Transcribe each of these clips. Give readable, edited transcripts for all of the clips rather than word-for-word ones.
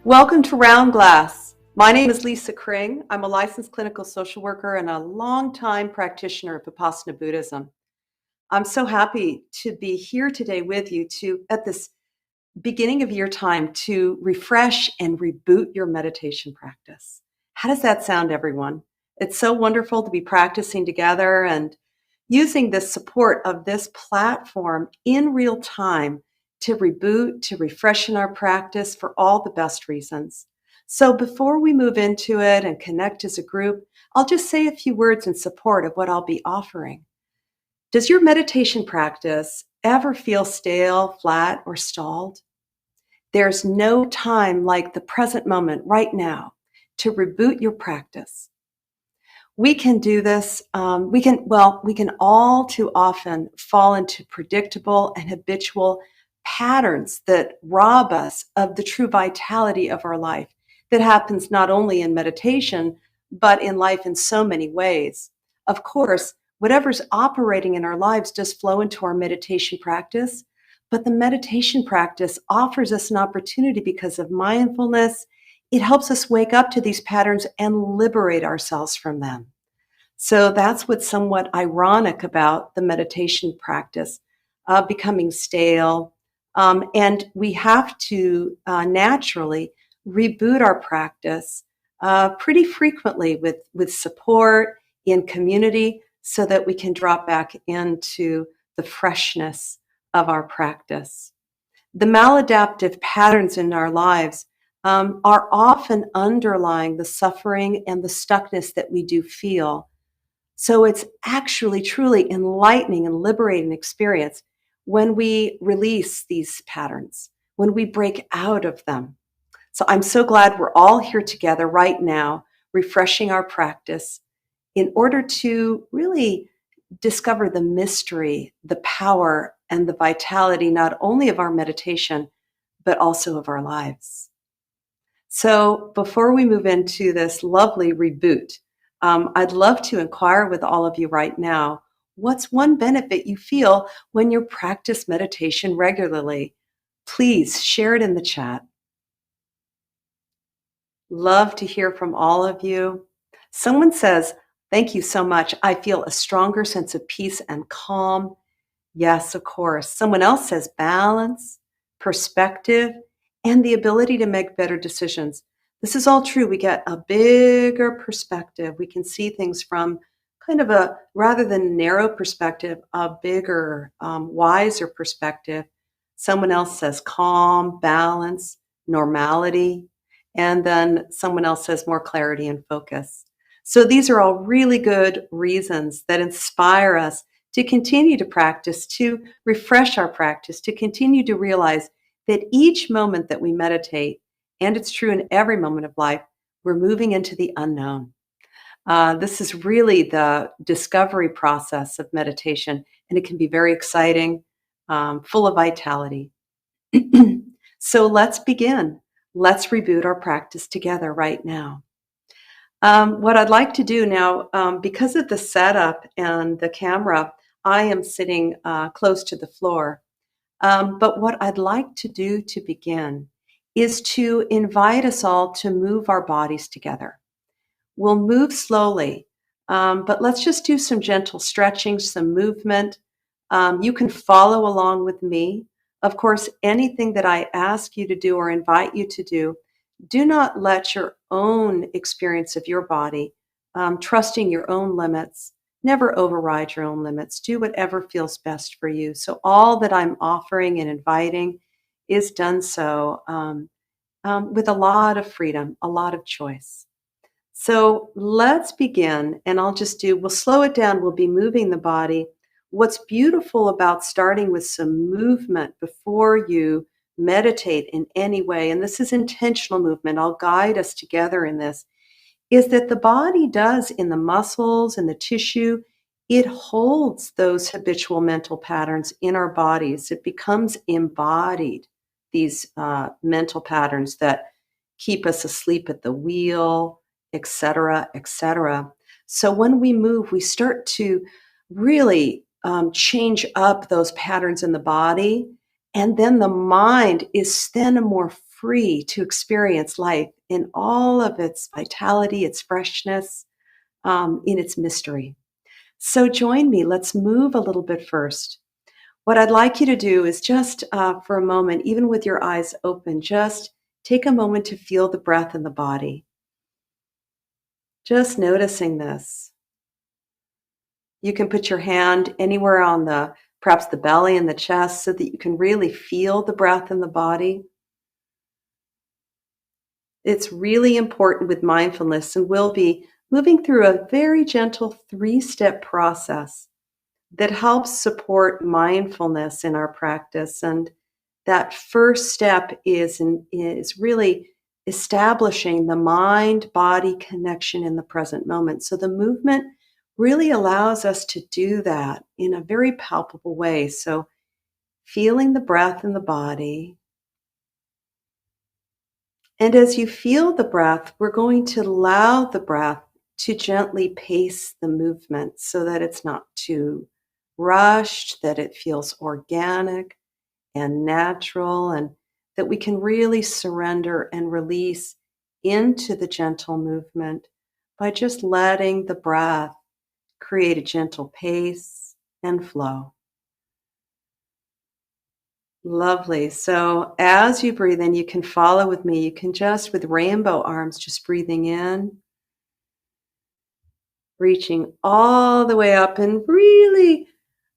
Welcome to Round Glass. My name is Lisa Kring. I'm a licensed clinical social worker and a longtime practitioner of Vipassana Buddhism. I'm so happy to be here today with you at this beginning of your time, to refresh and reboot your meditation practice. How does that sound, everyone? It's so wonderful to be practicing together and using the support of this platform in real time to reboot, to refreshen our practice for all the best reasons. So before we move into it and connect as a group, I'll just say a few words in support of what I'll be offering. Does your meditation practice ever feel stale, flat, or stalled? There's no time like the present moment right now to reboot your practice. We can do this. We can all too often fall into predictable and habitual patterns that rob us of the true vitality of our life. That happens not only in meditation, but in life in so many ways. Of course, whatever's operating in our lives does flow into our meditation practice, but the meditation practice offers us an opportunity because of mindfulness. It helps us wake up to these patterns and liberate ourselves from them. So that's what's somewhat ironic about the meditation practice, becoming stale. And we have to naturally reboot our practice pretty frequently with support in community so that we can drop back into the freshness of our practice. The maladaptive patterns in our lives are often underlying the suffering and the stuckness that we do feel. So it's actually truly enlightening and liberating experience when we release these patterns, when we break out of them. So I'm so glad we're all here together right now, refreshing our practice in order to really discover the mystery, the power, and the vitality not only of our meditation, but also of our lives. So before we move into this lovely reboot, I'd love to inquire with all of you right now, what's one benefit you feel when you practice meditation regularly? Please share it in the chat. Love to hear from all of you. Someone says, thank you so much. I feel a stronger sense of peace and calm. Yes, of course. Someone else says balance, perspective, and the ability to make better decisions. This is all true. We get a bigger perspective. We can see things from kind of a, rather than narrow perspective, a bigger, wiser perspective. Someone else says calm, balance, normality. And then someone else says more clarity and focus. So these are all really good reasons that inspire us to continue to practice, to refresh our practice, to continue to realize that each moment that we meditate, and it's true in every moment of life, we're moving into the unknown. This is really the discovery process of meditation, and it can be very exciting, full of vitality. So let's begin. Let's reboot our practice together right now. What I'd like to do now, because of the setup and the camera, I am sitting close to the floor. But what I'd like to do to begin is to invite us all to move our bodies together. We'll move slowly, but let's just do some gentle stretching, some movement. You can follow along with me. Of course, anything that I ask you to do or invite you to do not let your own experience of your body, trusting your own limits, never override your own limits. Do whatever feels best for you. So all that I'm offering and inviting is done so with a lot of freedom, a lot of choice. So let's begin, and we'll slow it down. We'll be moving the body. What's beautiful about starting with some movement before you meditate in any way, and this is intentional movement, I'll guide us together in this, is that the body does in the muscles and the tissue, it holds those habitual mental patterns in our bodies. It becomes embodied, these mental patterns that keep us asleep at the wheel, etc., etc. So when we move, we start to really change up those patterns in the body. And then the mind is then a more free to experience life in all of its vitality, its freshness, in its mystery. So join me. Let's move a little bit first. What I'd like you to do is just for a moment, even with your eyes open, just take a moment to feel the breath in the body. Just noticing this. You can put your hand anywhere on perhaps the belly and the chest so that you can really feel the breath in the body. It's really important with mindfulness, and we'll be moving through a very gentle 3-step process that helps support mindfulness in our practice. And that first step is really establishing the mind-body connection in the present moment. So the movement really allows us to do that in a very palpable way. So feeling the breath in the body. And as you feel the breath, we're going to allow the breath to gently pace the movement so that it's not too rushed, that it feels organic and natural, and that we can really surrender and release into the gentle movement by just letting the breath create a gentle pace and flow. Lovely. So as you breathe in, you can follow with me. You can just, with rainbow arms, just breathing in, reaching all the way up, and really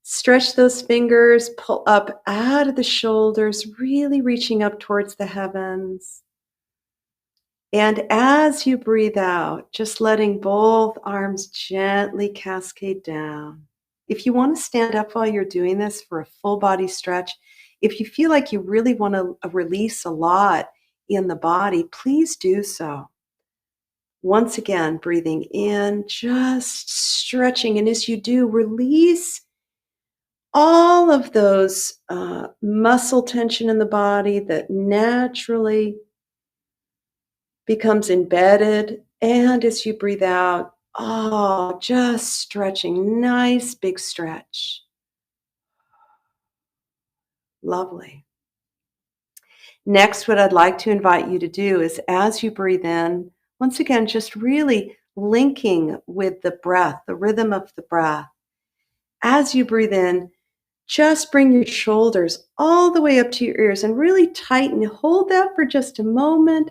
stretch those fingers, pull up out of the shoulders, really reaching up towards the heavens. And as you breathe out, just letting both arms gently cascade down. If you want to stand up while you're doing this for a full body stretch, if you feel like you really want to release a lot in the body, please do so. Once again, breathing in, just stretching. And as you do, release all of those muscle tension in the body that naturally becomes embedded. And as you breathe out, just stretching, nice big stretch. Lovely. Next, what I'd like to invite you to do is as you breathe in, once again, just really linking with the breath, the rhythm of the breath. As you breathe in, just bring your shoulders all the way up to your ears and really tighten. Hold that for just a moment.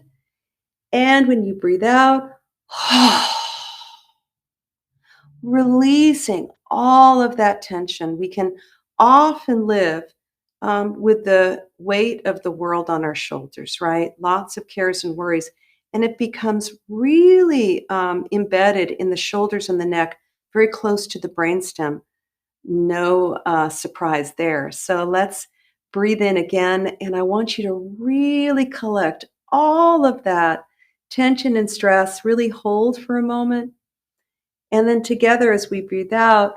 And when you breathe out, releasing all of that tension. We can often live with the weight of the world on our shoulders, right? Lots of cares and worries. And it becomes really embedded in the shoulders and the neck, very close to the brainstem. No surprise there. So let's breathe in again. And I want you to really collect all of that tension and stress, really hold for a moment. And then together as we breathe out,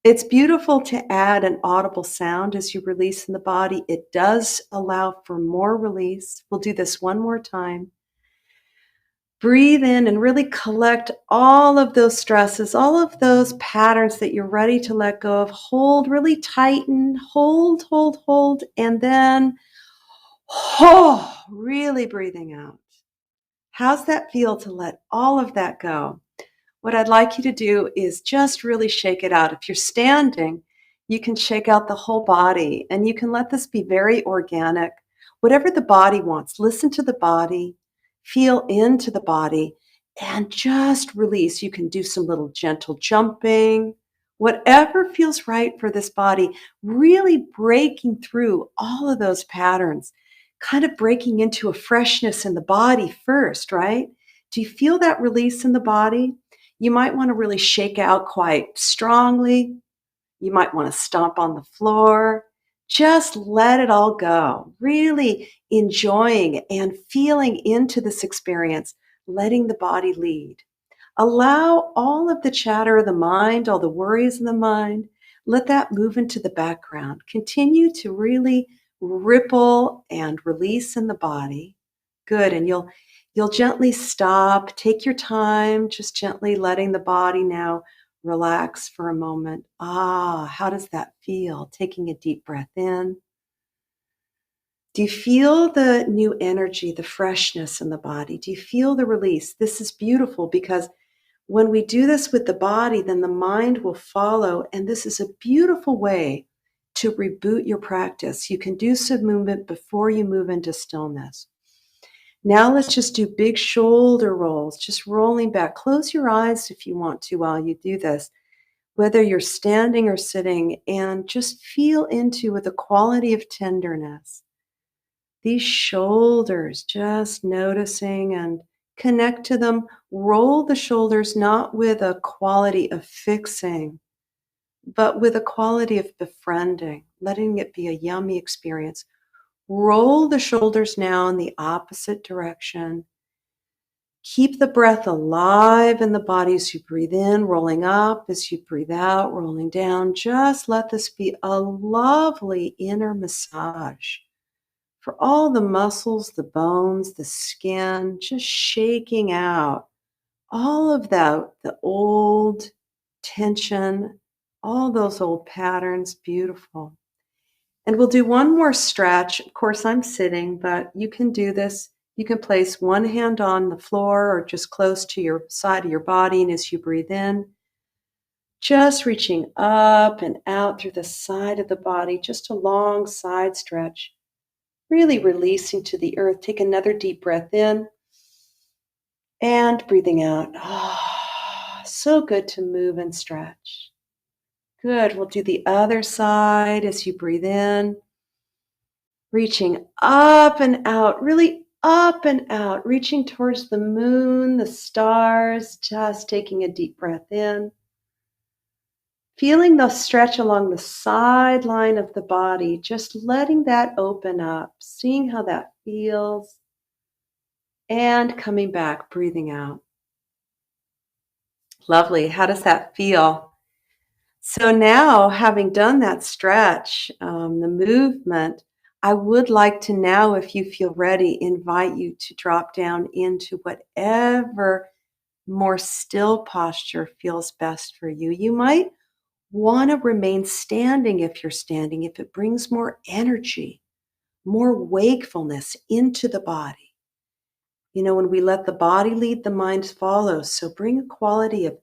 it's beautiful to add an audible sound as you release in the body. It does allow for more release. We'll do this one more time. Breathe in and really collect all of those stresses, all of those patterns that you're ready to let go of. Hold, really tighten, hold, and then really breathing out. How's that feel to let all of that go? What I'd like you to do is just really shake it out. If you're standing, you can shake out the whole body, and you can let this be very organic. Whatever the body wants, listen to the body, feel into the body, and just release. You can do some little gentle jumping, whatever feels right for this body, really breaking through all of those patterns, kind of breaking into a freshness in the body first, right? Do you feel that release in the body? You might want to really shake out quite strongly. You might want to stomp on the floor. Just let it all go. Really enjoying and feeling into this experience, letting the body lead. Allow all of the chatter of the mind, all the worries in the mind, let that move into the background. Continue to really ripple and release in the body. Good. And you'll gently stop, take your time, just gently letting the body now relax for a moment. How does that feel? Taking a deep breath in. Do you feel the new energy, the freshness in the body? Do you feel the release? This is beautiful because when we do this with the body, then the mind will follow. And this is a beautiful way to reboot your practice. You can do some movement before you move into stillness. Now let's just do big shoulder rolls, just rolling back. Close your eyes if you want to while you do this, whether you're standing or sitting, and just feel into with a quality of tenderness. These shoulders, just noticing and connect to them. Roll the shoulders not with a quality of fixing, but with a quality of befriending, letting it be a yummy experience. Roll the shoulders now in the opposite direction. Keep the breath alive in the body as you breathe in, rolling up as you breathe out, rolling down. Just let this be a lovely inner massage for all the muscles, the bones, the skin, just shaking out all of that, the old tension, all those old patterns. Beautiful. And we'll do one more stretch. Of course, I'm sitting, but you can do this. You can place one hand on the floor or just close to your side of your body. And as you breathe in, just reaching up and out through the side of the body, just a long side stretch, really releasing to the earth. Take another deep breath in and breathing out. So good to move and stretch. Good. We'll do the other side as you breathe in. Reaching up and out, really up and out, reaching towards the moon, the stars, just taking a deep breath in. Feeling the stretch along the sideline of the body, just letting that open up, seeing how that feels, and coming back, breathing out. Lovely. How does that feel? So now, having done that stretch, the movement, I would like to now, if you feel ready, invite you to drop down into whatever more still posture feels best for you. You might want to remain standing if you're standing, if it brings more energy, more wakefulness into the body. You know, when we let the body lead, the mind follows. So bring a quality of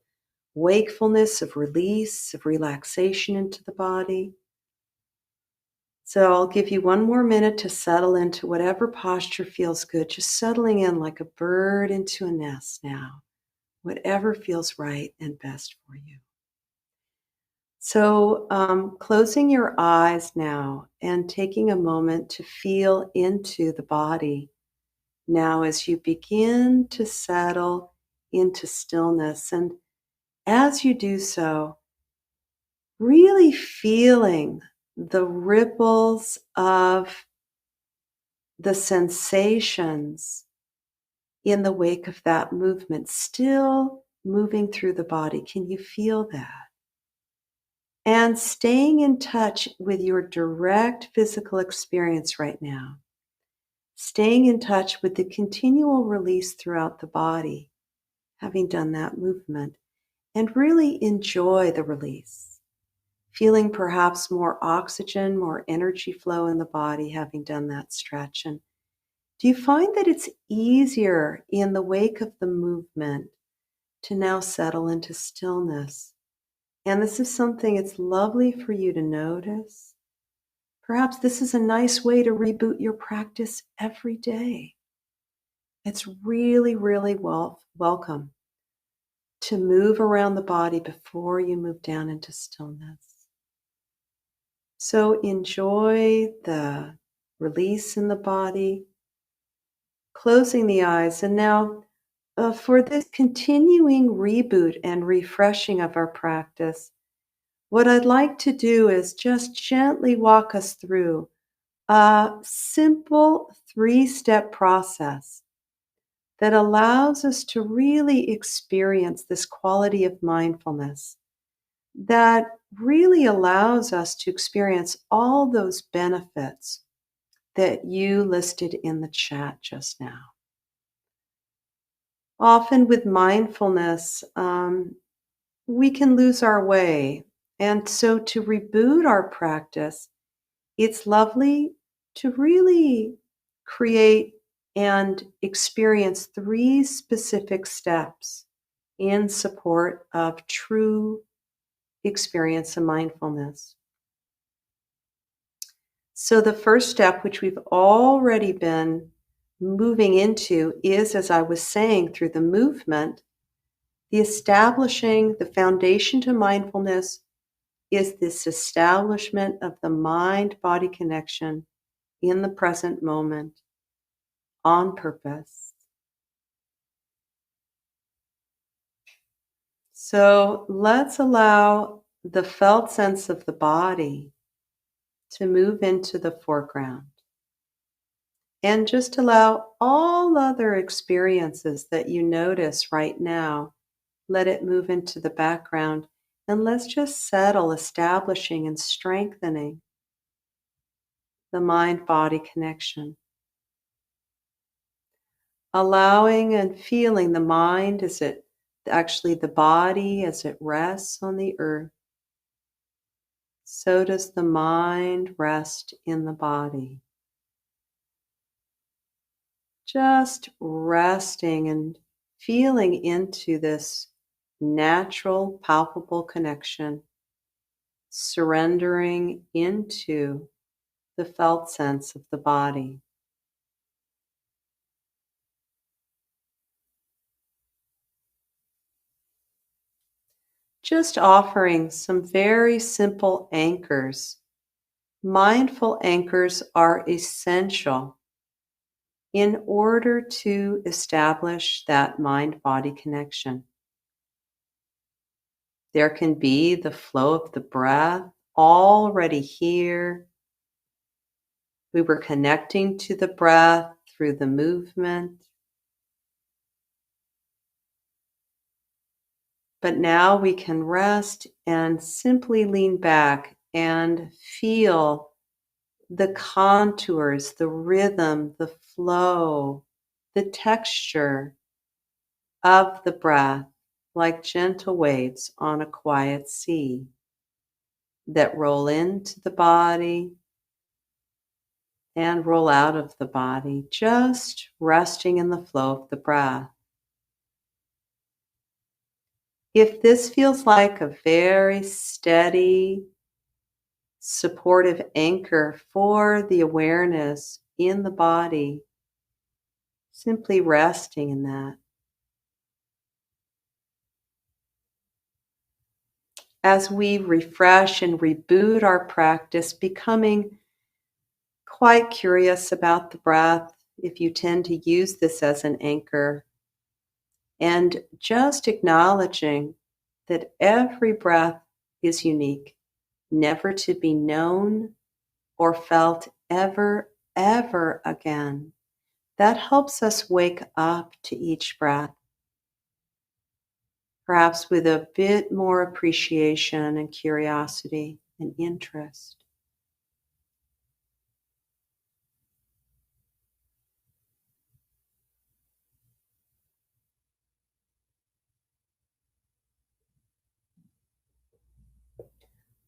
wakefulness, of release, of relaxation into the body. So I'll give you one more minute to settle into whatever posture feels good, just settling in like a bird into a nest now, whatever feels right and best for you. So closing your eyes now and taking a moment to feel into the body now as you begin to settle into stillness. And as you do so, really feeling the ripples of the sensations in the wake of that movement, still moving through the body. Can you feel that? And staying in touch with your direct physical experience right now. Staying in touch with the continual release throughout the body, having done that movement, and really enjoy the release. Feeling perhaps more oxygen, more energy flow in the body, having done that stretch. And do you find that it's easier in the wake of the movement to now settle into stillness? And this is something it's lovely for you to notice. Perhaps this is a nice way to reboot your practice every day. It's really, really welcome to move around the body before you move down into stillness. So enjoy the release in the body, closing the eyes. And now for this continuing reboot and refreshing of our practice, what I'd like to do is just gently walk us through a simple 3-step process that allows us to really experience this quality of mindfulness that really allows us to experience all those benefits that you listed in the chat just now. Often with mindfulness, we can lose our way. And so to reboot our practice, it's lovely to really create and experience three specific steps in support of true experience of mindfulness. So, the first step, which we've already been moving into, is, as I was saying, through the movement, the establishing the foundation to mindfulness is this establishment of the mind body connection in the present moment on purpose. So let's allow the felt sense of the body to move into the foreground and just allow all other experiences that you notice right now. Let it move into the background and let's just settle, establishing and strengthening the mind body connection. Allowing and feeling the mind as it actually the body as it rests on the earth. So does the mind rest in the body. Just resting and feeling into this natural, palpable connection, surrendering into the felt sense of the body. Just offering some very simple anchors. Mindful anchors are essential in order to establish that mind body connection. There can be the flow of the breath already here. We were connecting to the breath through the movement. But now we can rest and simply lean back and feel the contours, the rhythm, the flow, the texture of the breath, like gentle waves on a quiet sea that roll into the body and roll out of the body, just resting in the flow of the breath. If this feels like a very steady, supportive anchor for the awareness in the body, simply resting in that. As we refresh and reboot our practice, becoming quite curious about the breath, if you tend to use this as an anchor, and just acknowledging that every breath is unique, never to be known or felt ever again. That helps us wake up to each breath, perhaps with a bit more appreciation and curiosity and interest.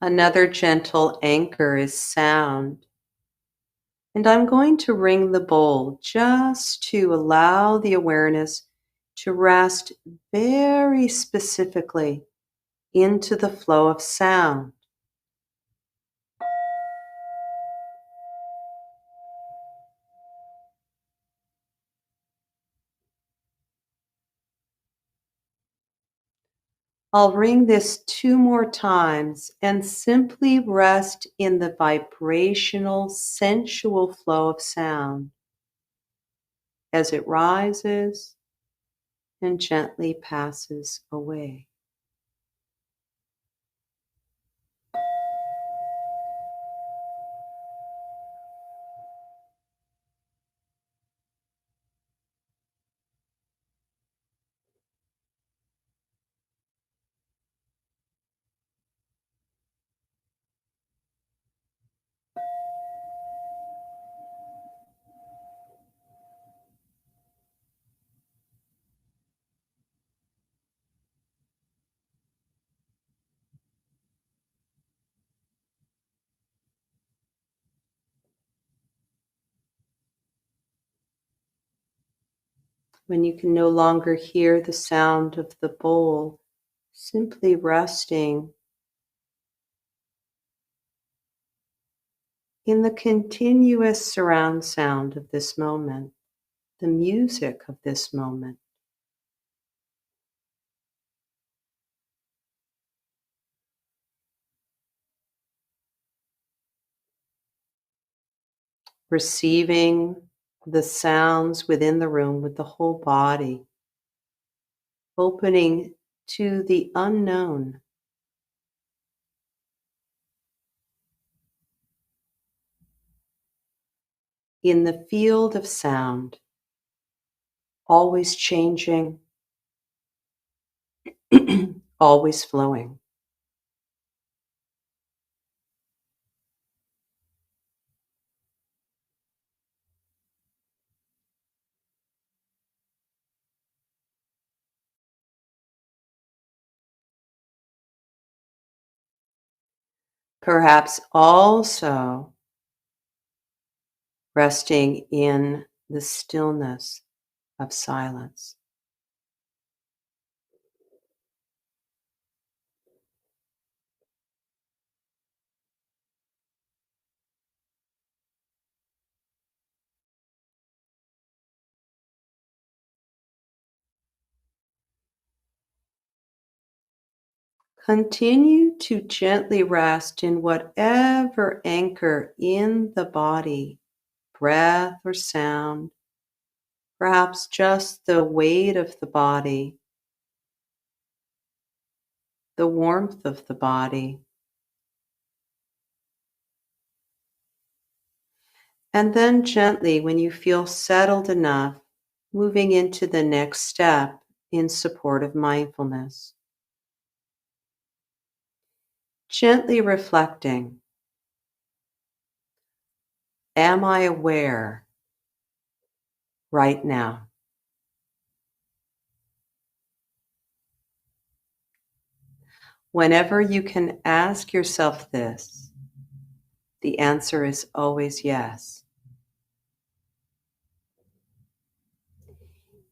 Another gentle anchor is sound. And I'm going to ring the bowl just to allow the awareness to rest very specifically into the flow of sound. I'll ring this 2 more times and simply rest in the vibrational, sensual flow of sound as it rises and gently passes away. When you can no longer hear the sound of the bowl, simply resting in the continuous surround sound of this moment, the music of this moment. Receiving the sounds within the room with the whole body, opening to the unknown. In the field of sound, always changing, always flowing. Perhaps also resting in the stillness of silence. Continue to gently rest in whatever anchor in the body, breath or sound, perhaps just the weight of the body, the warmth of the body. And then gently, when you feel settled enough, moving into the next step in support of mindfulness. Gently reflecting, am I aware right now? Whenever you can ask yourself this, the answer is always yes.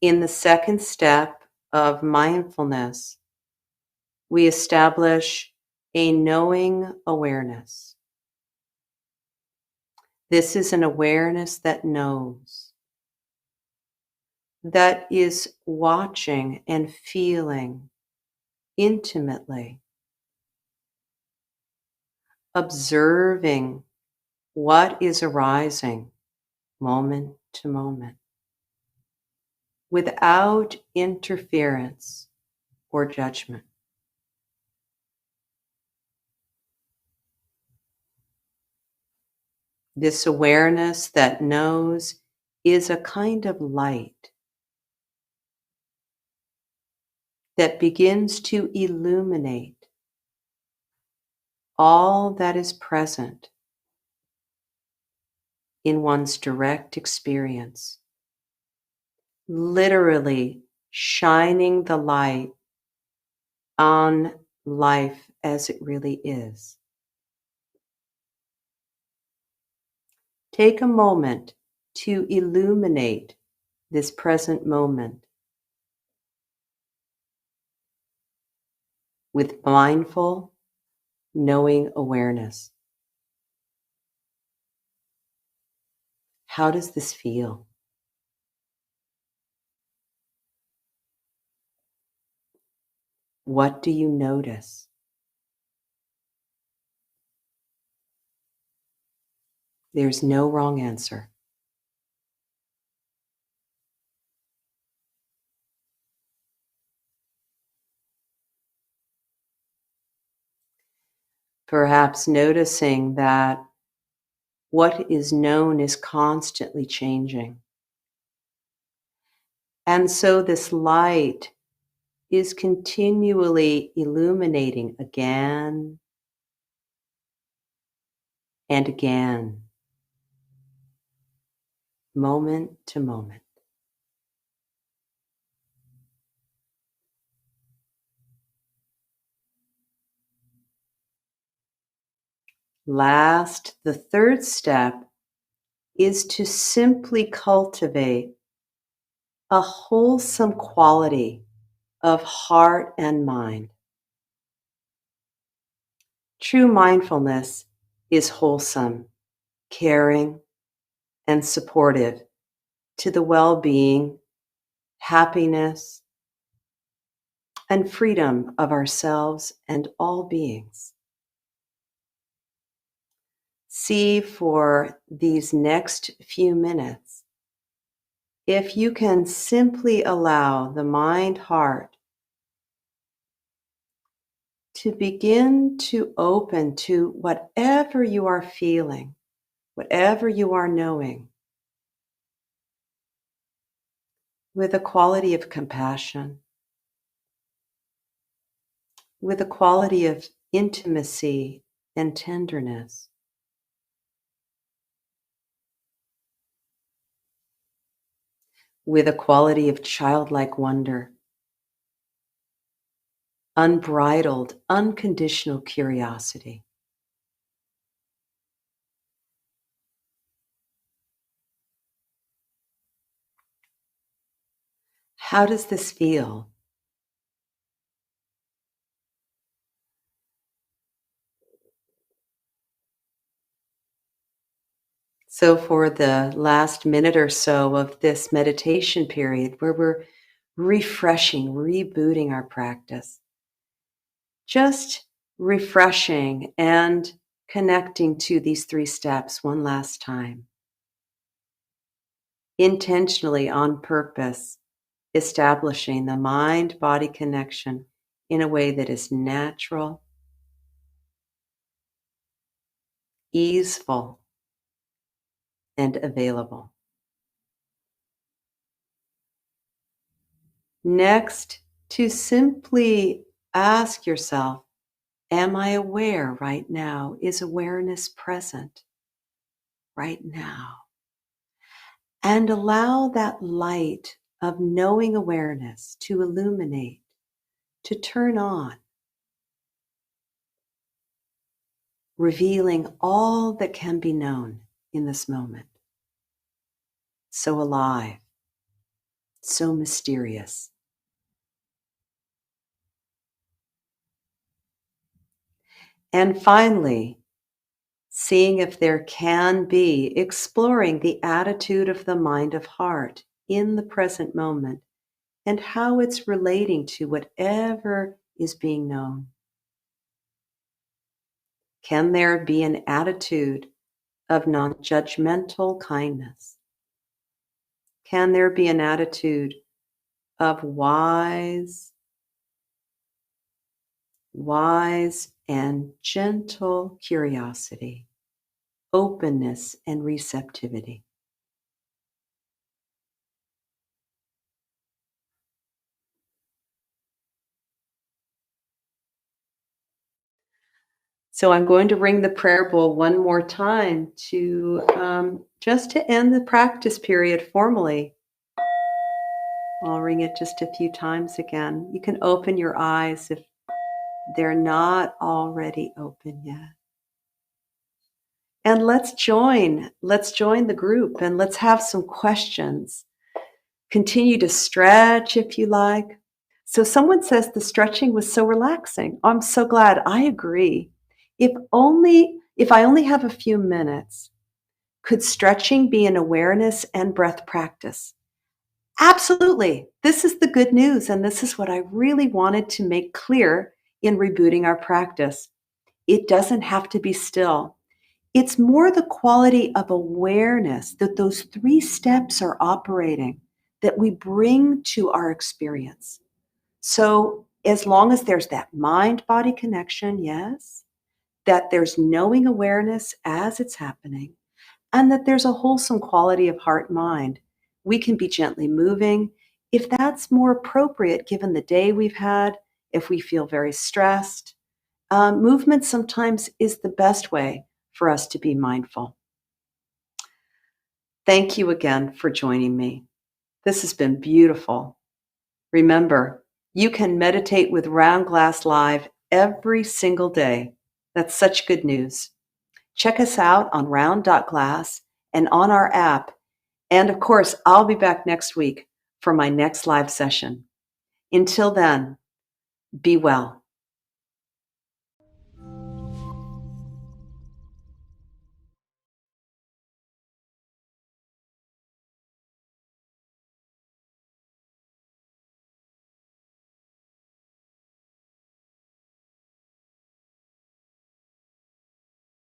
In the second step of mindfulness, we establish a knowing awareness. This is an awareness that knows, that is watching and feeling intimately, observing what is arising moment to moment without interference or judgment. This awareness that knows is a kind of light that begins to illuminate all that is present in one's direct experience, literally shining the light on life as it really is. Take a moment to illuminate this present moment with mindful, knowing awareness. How does this feel? What do you notice? There's no wrong answer. Perhaps noticing that what is known is constantly changing. And so this light is continually illuminating again and again, moment to moment. Last, the third step is to simply cultivate a wholesome quality of heart and mind. True mindfulness is wholesome, caring, and supportive to the well-being, happiness, and freedom of ourselves and all beings. See for these next few minutes if you can simply allow the mind heart to begin to open to whatever you are feeling, whatever you are knowing, with a quality of compassion, with a quality of intimacy and tenderness. With a quality of childlike wonder, unbridled, unconditional curiosity. How does this feel? So, for the last minute or so of this meditation period, where we're refreshing, rebooting our practice, just refreshing and connecting to these 3 steps one last time. Intentionally, on purpose, establishing the mind-body connection in a way that is natural, easeful, and available. Next, to simply ask yourself, am I aware right now? Is awareness present right now? And allow that light of knowing awareness to illuminate, to turn on, revealing all that can be known in this moment. So alive, so mysterious. And finally, seeing if there can be, exploring the attitude of the mind of heart in the present moment and how it's relating to whatever is being known. Can there be an attitude of non-judgmental kindness? Can there be an attitude of wise and gentle curiosity, openness and receptivity? So I'm going to ring the prayer bowl one more time to just to end the practice period formally. I'll ring it just a few times again. You can open your eyes if they're not already open yet. And let's join the group and let's have some questions. Continue to stretch if you like. So someone says the stretching was so relaxing. I'm so glad. I agree. If I only have a few minutes, could stretching be an awareness and breath practice? Absolutely. This is the good news, and this is what I really wanted to make clear in rebooting our practice. It doesn't have to be still. It's more the quality of awareness that those 3 steps are operating that we bring to our experience. So as long as there's that mind-body connection, yes, that there's knowing awareness as it's happening, and that there's a wholesome quality of heart-mind, we can be gently moving. If that's more appropriate given the day we've had, if we feel very stressed, movement sometimes is the best way for us to be mindful. Thank you again for joining me. This has been beautiful. Remember, you can meditate with Round Glass Live every single day. That's such good news. Check us out on round.glass and on our app. And of course, I'll be back next week for my next live session. Until then, be well.